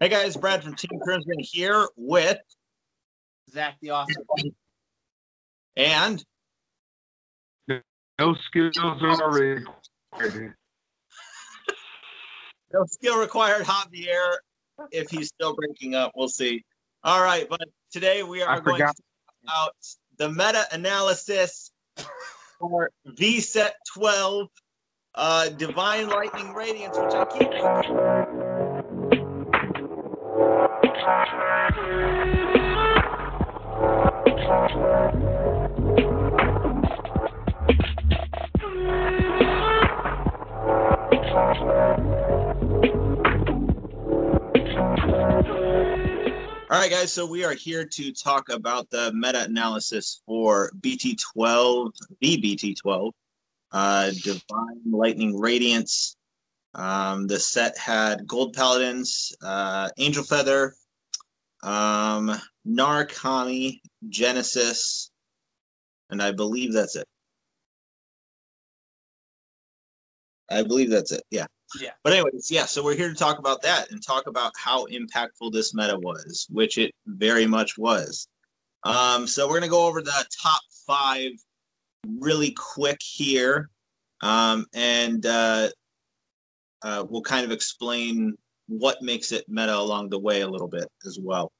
Hey guys, Brad from Team Crimson here with Zach the Awesome. And no skills are required. No skill required, Javier. If he's still breaking up, we'll see. All right, but today we are going to talk about the meta-analysis for VSET 12, Divine Lightning Radiance, which I keep... All right, guys, so we are here to talk about the meta-analysis for BT12, VBT12, Divine Lightning Radiance. The set had Gold Paladins, Angel Feather, Narcomi, Genesis, and I believe that's it. Yeah. Yeah. But anyways, yeah, so we're here to talk about that and talk about how impactful this meta was, which it very much was. So we're going to go over the top 5 really quick here, and we'll kind of explain what makes it meta along the way a little bit as well.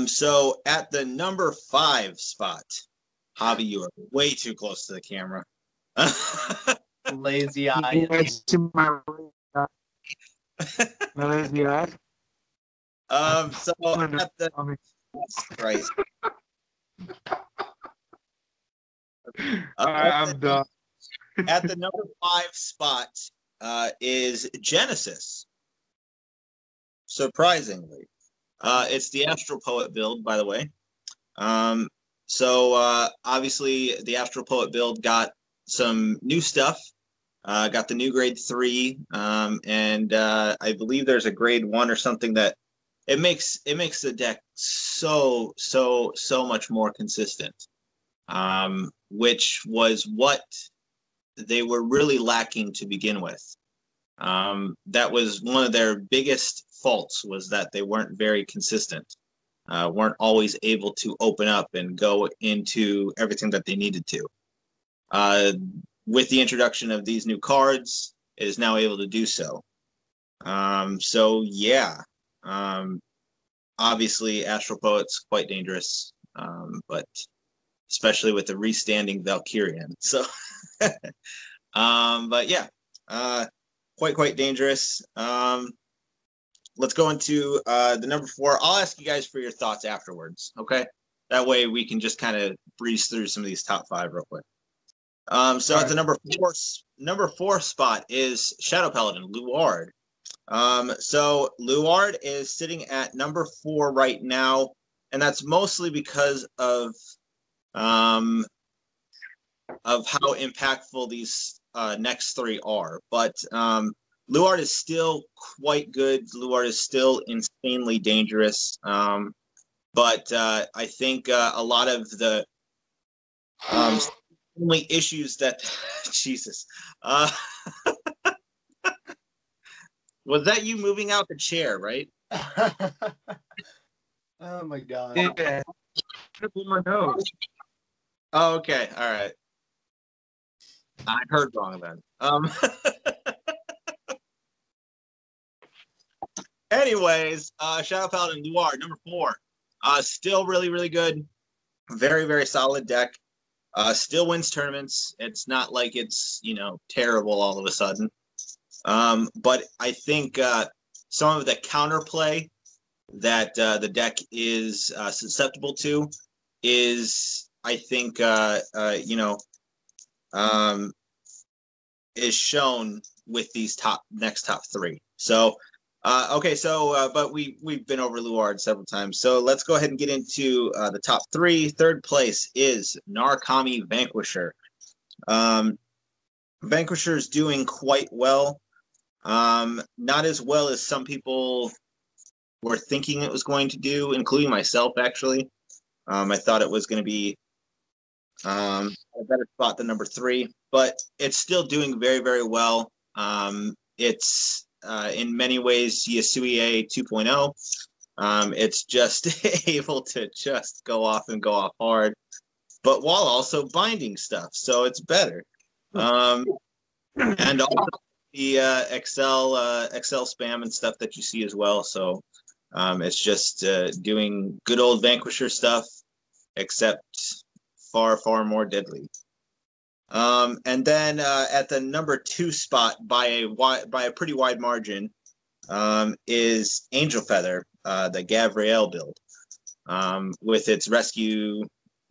So at the number 5 spot, Javi, you are way too close to the camera. Lazy eye. Lazy eye. So at the right. I'm done. At the number 5 spot is Genesis. Surprisingly, it's the Astral Poet build, by the way. So obviously, the Astral Poet build got some new stuff. Got the new grade 3, and I believe there's a grade 1 or something that it makes the deck so much more consistent, which was what they were really lacking to begin with. That was one of their biggest faults, was that they weren't very consistent, weren't always able to open up and go into everything that they needed to. With the introduction of these new cards, it is now able to do so. So yeah, obviously Astral Poet's quite dangerous, but especially with the restanding Valkyrian. So, but yeah, quite dangerous. Let's go into the number 4. I'll ask you guys for your thoughts afterwards, okay? That way we can just kind of breeze through some of these top 5 real quick. So at the number 4 spot is Shadow Paladin, Luard. So Luard is sitting at number 4 right now, and that's mostly because of how impactful these next 3 are. But Luard is still quite good. Luard is still insanely dangerous. But I think a lot of the only issues that Jesus was that you moving out the chair, right? Oh my god. Yeah. My nose. Oh, okay, all right. I heard wrong then. Anyways, Shadow Paladin Luard, number 4. Still really good. Very solid deck. Still wins tournaments. It's not like it's, terrible all of a sudden. But I think some of the counterplay that the deck is susceptible to is, I think, is shown with these next top 3. So, okay, so but we've been over Luard several times. So let's go ahead and get into the top 3. Third place is Narcomi Vanquisher. Vanquisher is doing quite well. Not as well as some people were thinking it was going to do, including myself, actually. I thought it was going to be a better spot than number 3, but it's still doing very well. It's in many ways Yasui 2.0. It's just able to just go off hard, but while also binding stuff, so it's better. And also the Excel spam and stuff that you see as well. So it's just doing good old Vanquisher stuff, except far more deadly. And then at the number 2 spot by a pretty wide margin is Angel Feather, the Gavriel build, with its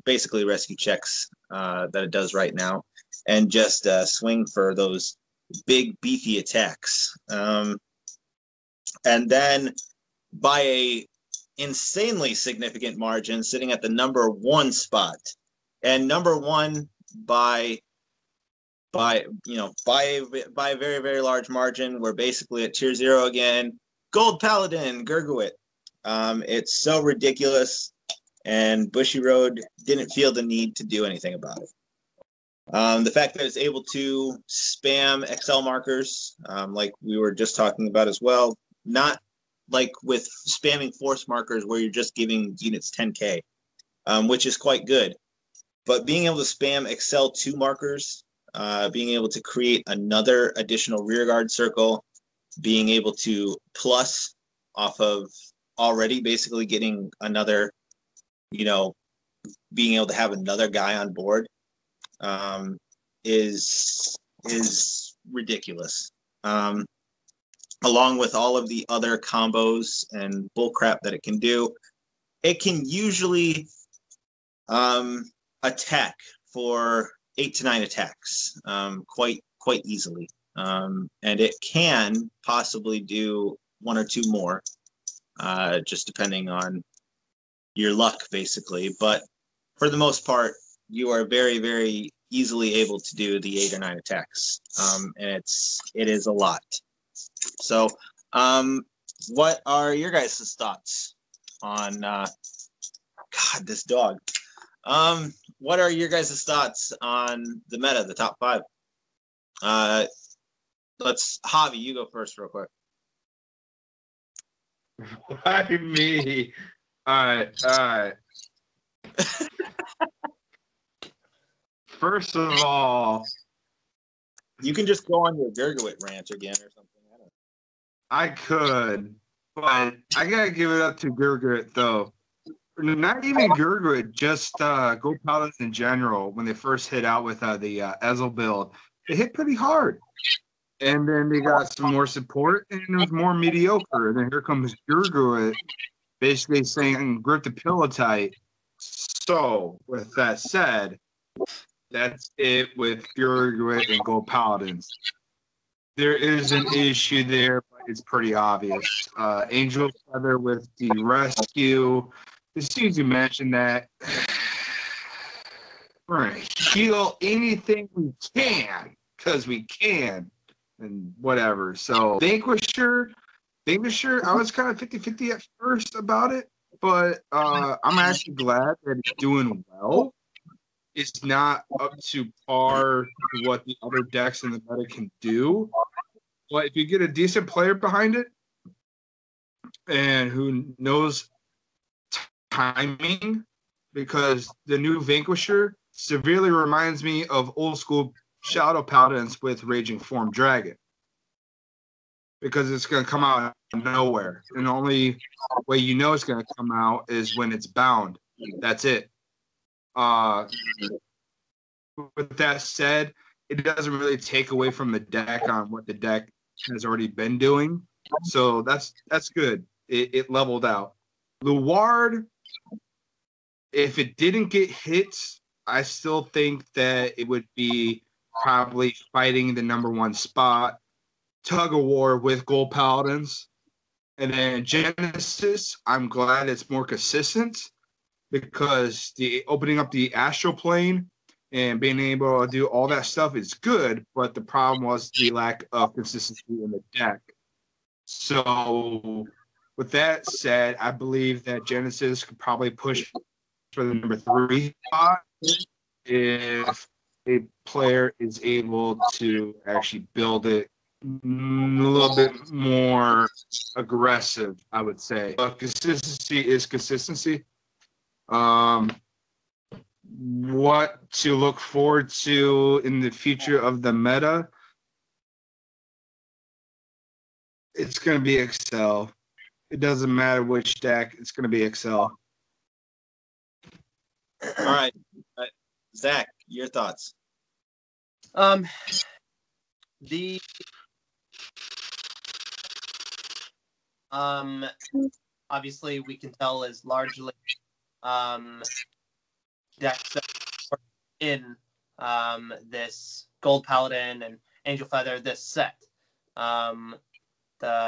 basically rescue checks that it does right now, and just swing for those big beefy attacks. And then by a insanely significant margin, sitting at the number 1 spot, and number 1 by a very, very large margin. We're basically at tier 0 again. Gold Paladin, Gurguit. It's so ridiculous, and Bushiroad didn't feel the need to do anything about it. The fact that it's able to spam Excel markers, like we were just talking about as well, not like with spamming force markers where you're just giving units 10k, which is quite good. But being able to spam Excel 2 markers, being able to create another additional rearguard circle, being able to plus off of already basically getting another, being able to have another guy on board, is ridiculous. Along with all of the other combos and bullcrap that it can do, it can usually attack for 8 to 9 attacks quite easily, and it can possibly do 1 or 2 more, just depending on your luck, basically. But for the most part, you are very, very easily able to do the 8 or 9 attacks, and it is a lot. So, what are your guys' thoughts on God, this dog? What are your guys' thoughts on the meta, the top 5? Javi, you go first real quick. Why me? All right. First of all, you can just go on your Gurguit rant again or something. I could, but I gotta give it up to Gurguit though. Not even Gurguit, just Gold Paladins in general. When they first hit out with the Ezel build, they hit pretty hard, and then they got some more support, and it was more mediocre. And then here comes Gurguit, basically saying grip the pillow tight. So, with that said, that's it with Gurguit and Gold Paladins. There is an issue there, but it's pretty obvious. Angel Feather with the rescue. As soon as you mentioned that, we're going to heal anything we can, because we can, and whatever. So, Vanquisher, I was kind of 50-50 at first about it, but I'm actually glad that it's doing well. It's not up to par to what the other decks in the meta can do. But if you get a decent player behind it, and who knows timing, because the new Vanquisher severely reminds me of old school Shadow Paladins with Raging Form Dragon, because it's going to come out of nowhere, and the only way you know it's going to come out is when it's bound. That's it. With that said, it doesn't really take away from the deck on what the deck has already been doing, so that's good. It leveled out. Luard, if it didn't get hits, I still think that it would be probably fighting the number 1 spot, tug of war with Gold Paladins. And then Genesis, I'm glad it's more consistent, because the opening up the astral plane and being able to do all that stuff is good, but the problem was the lack of consistency in the deck. So with that said, I believe that Genesis could probably push for the number 3 spot if a player is able to actually build it a little bit more aggressive, I would say. But consistency is consistency. What to look forward to in the future of the meta? It's going to be Excel. It doesn't matter which deck. It's going to be Excel. All right. Zach, your thoughts? The obviously we can tell is largely decks that are in this Gold Paladin and Angel Feather this set. The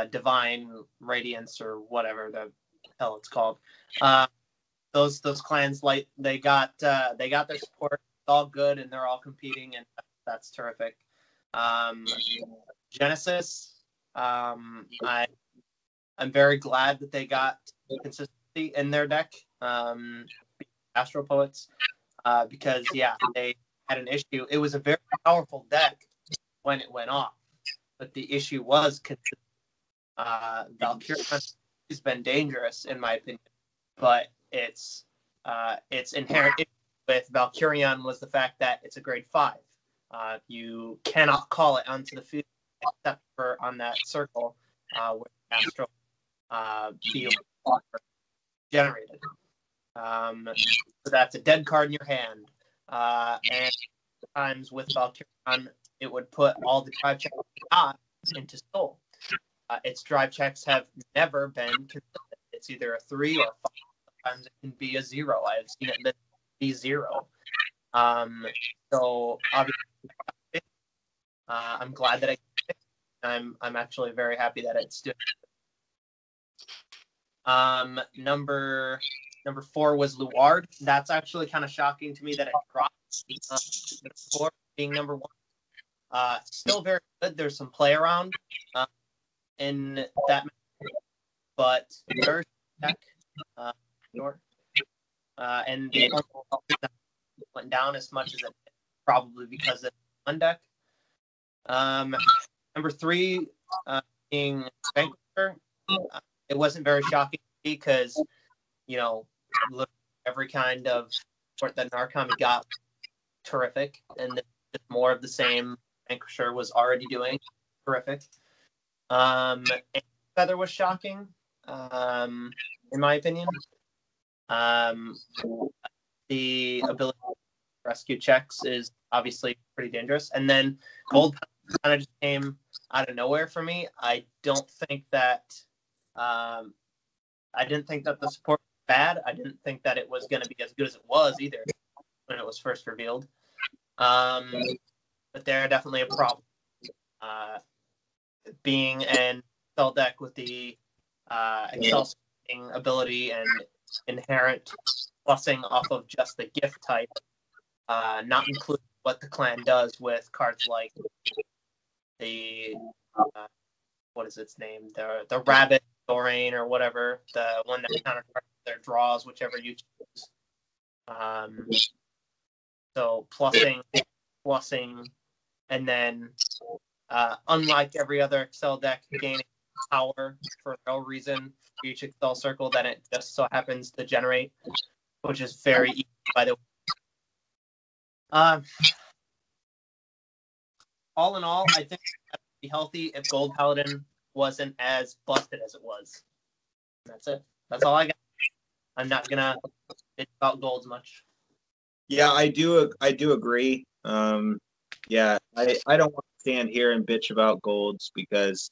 Divine Radiance or whatever the hell it's called. Those clans, like they got their support. It's all good and they're all competing, and that's terrific. Genesis, I'm very glad that they got consistency in their deck. Astro Poets, because they had an issue. It was a very powerful deck when it went off, but the issue was consistency. Valkyrian has been dangerous in my opinion, but its inherent issue with Valkyrian was the fact that it's a grade 5. You cannot call it onto the field except for on that circle where Astro field generated. So that's a dead card in your hand. And times with Valkyrian, it would put all the drive checks it got into Soul. Its drive checks have never been consistent. It's either a 3 or a 5. Sometimes it can be a 0. I've seen it be 0. So obviously, I'm glad that I'm actually very happy that it's doing. Number 4 was Luard. That's actually kind of shocking to me that it dropped. 4 being number 1. Still very good. There's some play around in that, but there's deck, and the went down as much as it did, probably because of one deck. Number 3 being Vanguard. It wasn't very shocking to me because, every kind of support that Narcomi got, terrific, and more of the same. Vanquisher was already doing terrific. Feather was shocking, in my opinion. The ability to rescue checks is obviously pretty dangerous. And then Gold kind of just came out of nowhere for me. I didn't think that the support was bad. I didn't think that it was going to be as good as it was either when it was first revealed. But they're definitely a problem. Being an Excel deck with the Excel ability and inherent plussing off of just the gift type, not including what the clan does with cards like the what is its name? The rabbit Dorain or whatever, the one that counterparts their draws, whichever you choose. So plussing, and then unlike every other Excel deck, gaining power for no reason for each Excel circle that it just so happens to generate, which is very easy, by the way. All in all, I think it would be healthy if Gold Paladin wasn't as busted as it was. That's it. That's all I got. I'm not gonna bitch about golds much. Yeah, I do agree. Yeah, I don't want to stand here and bitch about golds because,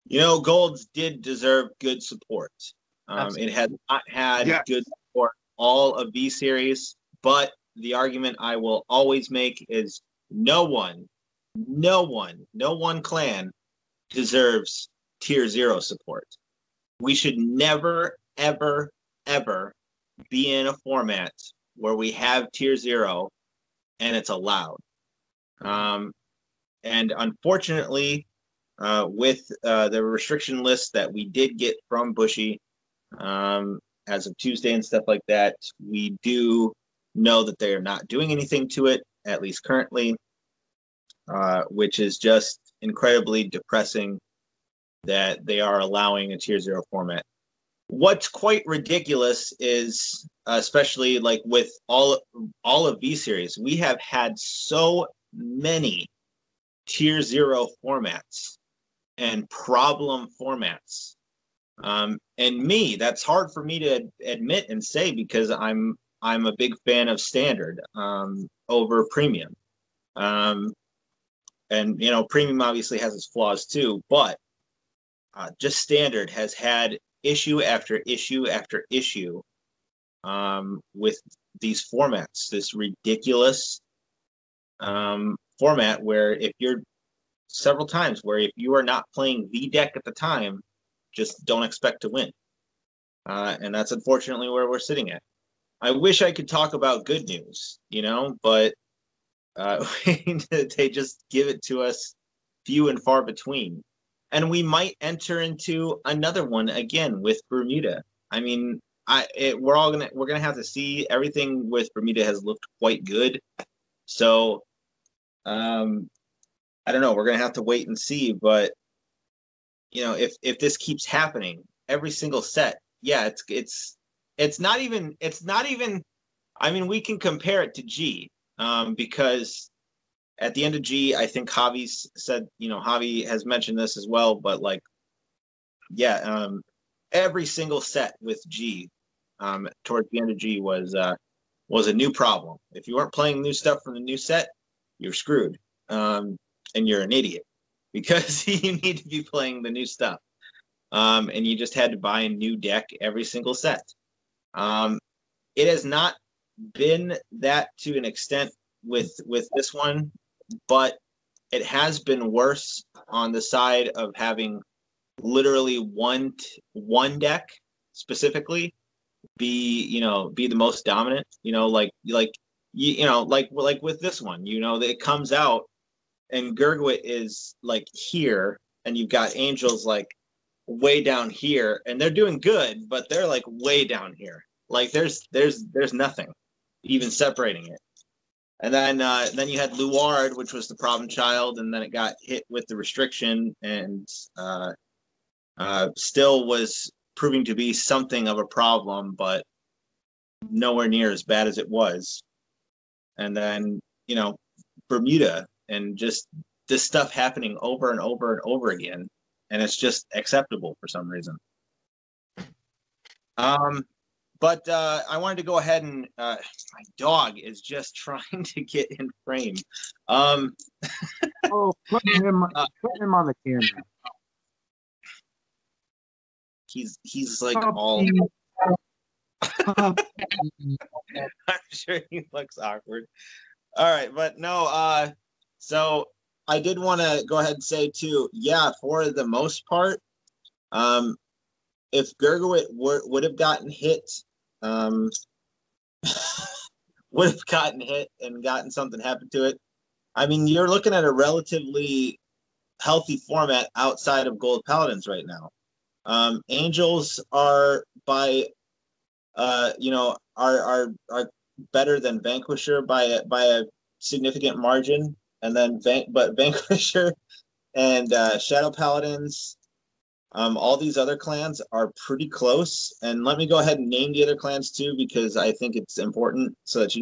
golds did deserve good support. It has not had good support all of V series, but the argument I will always make is no one clan deserves tier 0 support. We should never, ever, ever be in a format where we have tier 0 and it's allowed. And unfortunately, with the restriction list that we did get from Bushy as of Tuesday and stuff like that, we do know that they are not doing anything to it, at least currently, which is just incredibly depressing that they are allowing a tier 0 format. What's quite ridiculous is, especially like with all of V series, we have had so many tier 0 formats and problem formats. And that's hard for me to admit and say because I'm a big fan of standard over premium. And premium obviously has its flaws too, but just standard has had issue after issue after issue with these formats. This ridiculous format where if you're several times where if you are not playing V deck at the time, just don't expect to win. And that's unfortunately where we're sitting at. I wish I could talk about good news, but they just give it to us few and far between. And we might enter into another one again with Bermuda. I mean, we're gonna have to see. Everything with Bermuda has looked quite good. So I don't know. We're gonna have to wait and see. But if this keeps happening every single set, yeah, it's not even. I mean, we can compare it to G, because at the end of G, I think Javi's said, Javi has mentioned this as well. But every single set with G, towards the end of G was a new problem. If you weren't playing new stuff from the new set, you're screwed. And you're an idiot because you need to be playing the new stuff. And you just had to buy a new deck every single set. It has not been that to an extent with this one, but it has been worse on the side of having literally one deck specifically be the most dominant. Like with this one, that it comes out. And Gurgwit is like here, and you've got Angels like way down here, and they're doing good, but they're like way down here. Like there's nothing even separating it. And then you had Luard, which was the problem child, and then it got hit with the restriction, and still was proving to be something of a problem, but nowhere near as bad as it was. And then Bermuda. And just this stuff happening over and over and over again, and it's just acceptable for some reason. But I wanted to go ahead and my dog is just trying to get in frame. Put him on the camera. He's like all. I'm sure he looks awkward. All right, but no. So I did want to go ahead and say too, yeah, for the most part, if Gurgwit would have gotten hit, and gotten something happen to it, I mean, you're looking at a relatively healthy format outside of Gold Paladins right now. Angels are by, are better than Vanquisher by a significant margin. And then, but Vanquisher and Shadow Paladins, all these other clans are pretty close. And let me go ahead and name the other clans too, because I think it's important so that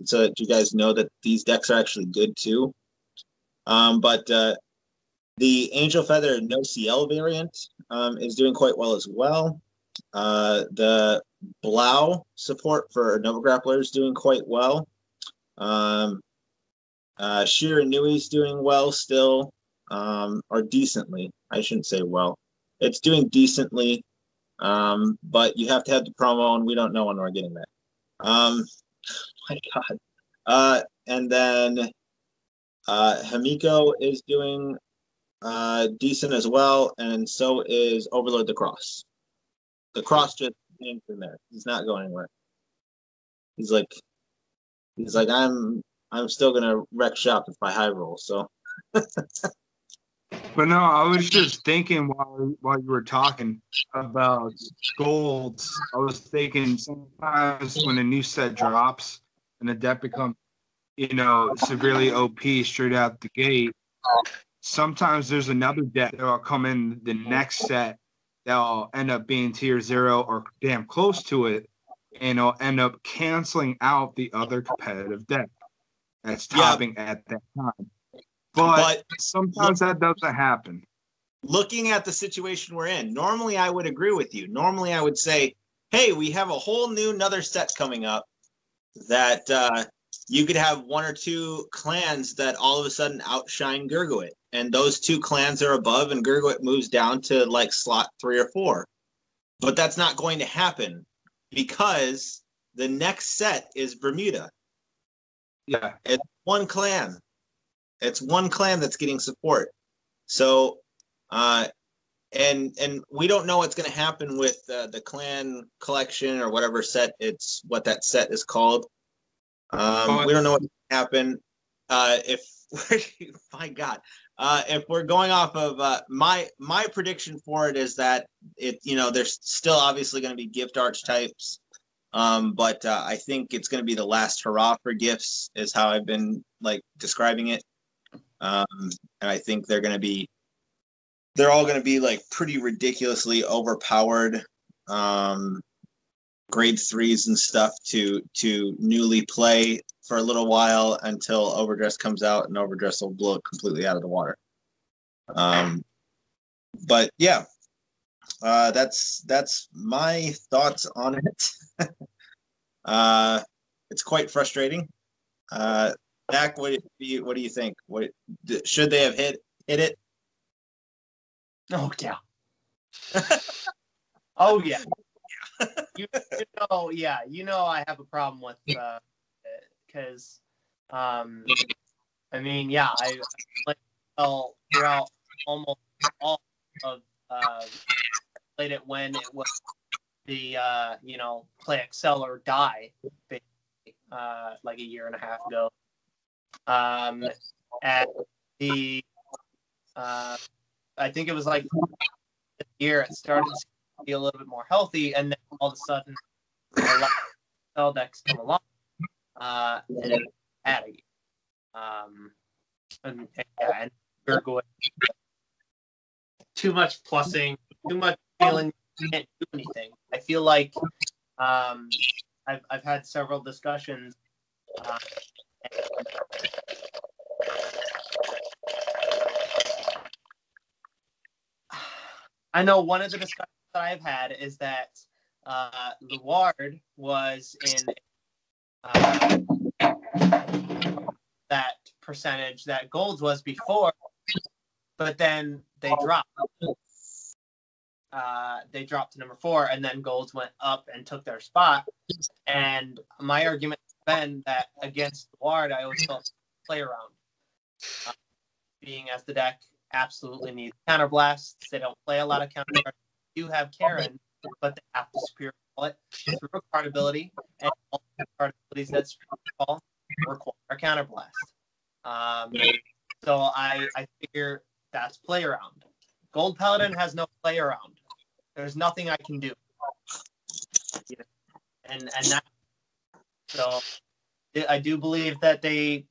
so that you guys know that these decks are actually good too. But the Angel Feather No CL variant is doing quite well as well. The Blau support for Nova Grappler is doing quite well. Shiranui's doing well still, or decently. I shouldn't say well. It's doing decently, but you have to have the promo, and we don't know when we're getting that. My God. And then Hamiko is doing decent as well, and so is Overlord the Cross. The Cross just hangs in there. He's not going anywhere. He's like, I'm still gonna wreck shop if I high roll. So. But no, I was just thinking while you were talking about golds. I was thinking sometimes when a new set drops and the deck becomes, severely OP straight out the gate, sometimes there's another deck that will come in the next set that'll end up being tier 0 or damn close to it, and it'll end up canceling out the other competitive deck that's topping at that time. But sometimes that doesn't happen. Looking at the situation we're in, normally I would agree with you. Normally I would say, hey, we have a whole new another set coming up that you could have one or two clans that all of a sudden outshine Gurguit. And those two clans are above and Gurguit moves down to like slot 3 or 4. But that's not going to happen because the next set is Bermuda. Yeah. It's one clan. It's one clan that's getting support. So, and we don't know what's going to happen with the clan collection or whatever set what that set is called. We don't know what's going to happen. If my God, if we're going off of my prediction for it is that there's still obviously going to be gift archetypes. But I think it's going to be the last hurrah for gifts is how I've been like describing it. And I think they're all going to be like pretty ridiculously overpowered grade 3s and stuff to newly play for a little while until Overdress comes out, and Overdress will blow it completely out of the water. But yeah, that's my thoughts on it. It's quite frustrating. Dak, what do you think? Should they have hit it? Oh yeah. Oh yeah. I have a problem with because I throughout almost all of played it when it was the play Excel or die, like a year and a half ago. At the I think it was like this year it started to be a little bit more healthy, and then all of a sudden a lot of Excel decks come along and it's bad again. And Gurguit, too much plussing, too much feeling you can't do anything. I feel like I've had several discussions. I know one of the discussions that I've had is that Luard was in that percentage that Golds was before, but then they dropped. They dropped to number 4, and then Golds went up and took their spot. And my argument has been that against Luard, I always felt play around. Being as the deck absolutely needs counterblasts. They don't play a lot of counter cards. They do have Karen, but they have to superior call it through a card ability, and all the card abilities that superior call require a counterblast. So I figure that's play around. Gold Paladin has no play around. There's nothing I can do. And that, so I do believe that they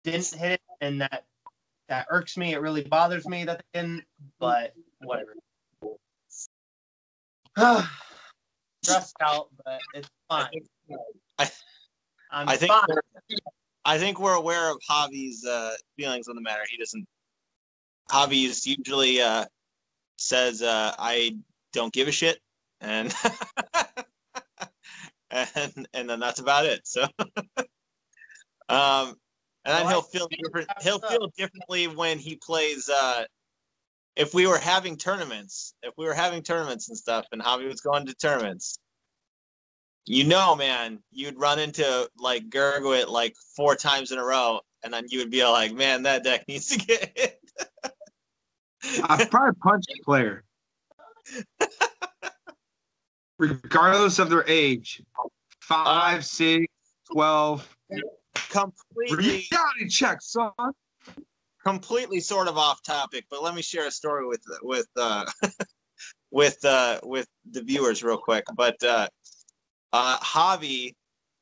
didn't hit it, and that irks me. It really bothers me that they didn't, but whatever. Stressed out, but it's fine. I think we're aware of Javi's feelings on the matter. Javi's usually says, I don't give a shit, and and then that's about it. So and then he'll feel different. He'll feel differently when he plays. If we were having tournaments and stuff, and Javi was going to tournaments, man, you'd run into like Gurguit like 4 times in a row, and then you would be like, man, that deck needs to get hit. I've probably punched a player, regardless of their age, 5, 6, 12. Completely reality check, son. Completely sort of off topic, but let me share a story with the viewers real quick. But Javi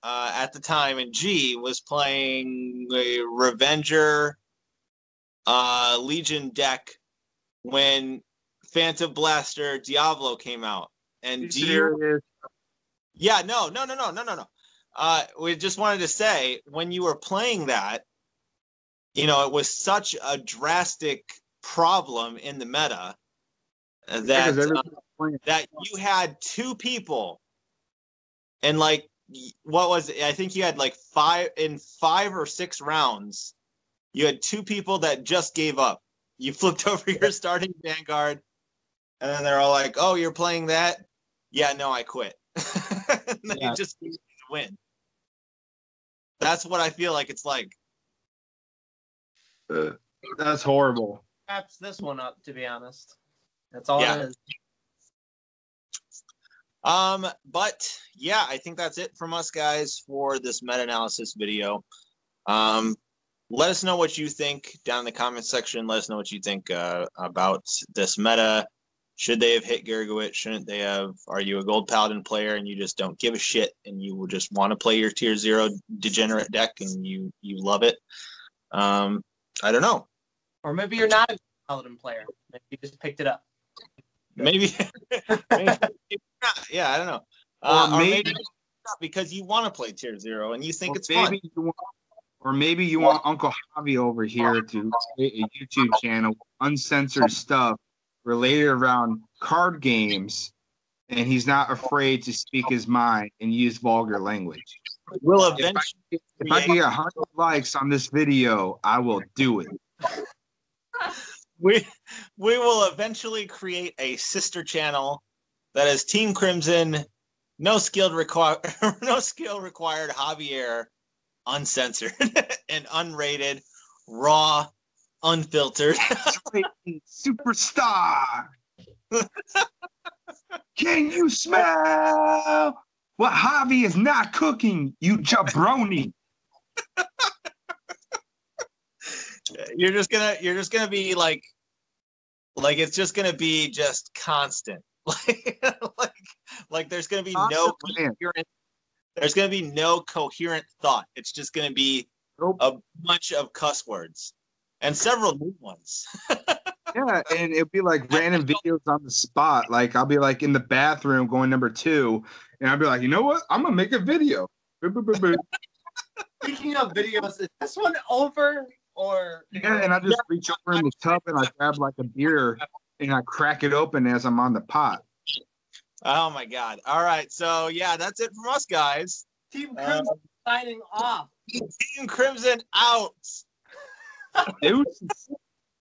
at the time in G was playing a Revenger Legion deck when Phantom Blaster Diablo came out. And do you? Yeah, no. We just wanted to say, when you were playing that, you know, it was such a drastic problem in the meta that you had two people, and like, what was it? I think you had like 5 or 6 rounds. You had 2 people that just gave up. You flipped over your starting Vanguard, and then they're all like, "Oh, you're playing that? Yeah, no, I quit." And then you just win. That's what I feel like it's like. That's horrible. Wraps this one up, to be honest. That's all it is. But yeah, I think that's it from us, guys, for this meta-analysis video. Let us know what you think down in the comment section. Let us know what you think about this meta. Should they have hit Gargowit? Shouldn't they have? Are you a Gold Paladin player and you just don't give a shit and you will just want to play your Tier 0 degenerate deck and you love it? I don't know. Or maybe you're not a Paladin player. Maybe you just picked it up. Maybe. Yeah, I don't know. Or maybe not because you want to play Tier 0 and you think it's fun. Or maybe you want Uncle Javi over here to create a YouTube channel with uncensored stuff related around card games, and he's not afraid to speak his mind and use vulgar language. We'll eventually if I get 100 likes on this video, I will do it. We will eventually create a sister channel that is Team Crimson, no skill required, Javier, uncensored and unrated, raw, unfiltered. Superstar. Can you smell what Javi is not cooking, you jabroni? You're just gonna be like it's just gonna be just constant. like there's gonna be no coherent. There's gonna be no coherent thought. It's just gonna be a bunch of cuss words and several new ones. Yeah, and it'll be like random videos on the spot. Like I'll be like in the bathroom going number 2, and I'll be like, you know what? I'm gonna make a video. Speaking of videos, is this one over? Or yeah, and I just reach over in the tub and I grab like a beer and I crack it open as I'm on the pot. Oh my God! All right, so yeah, that's it from us, guys. Team Crimson signing off. Team Crimson out. Dude.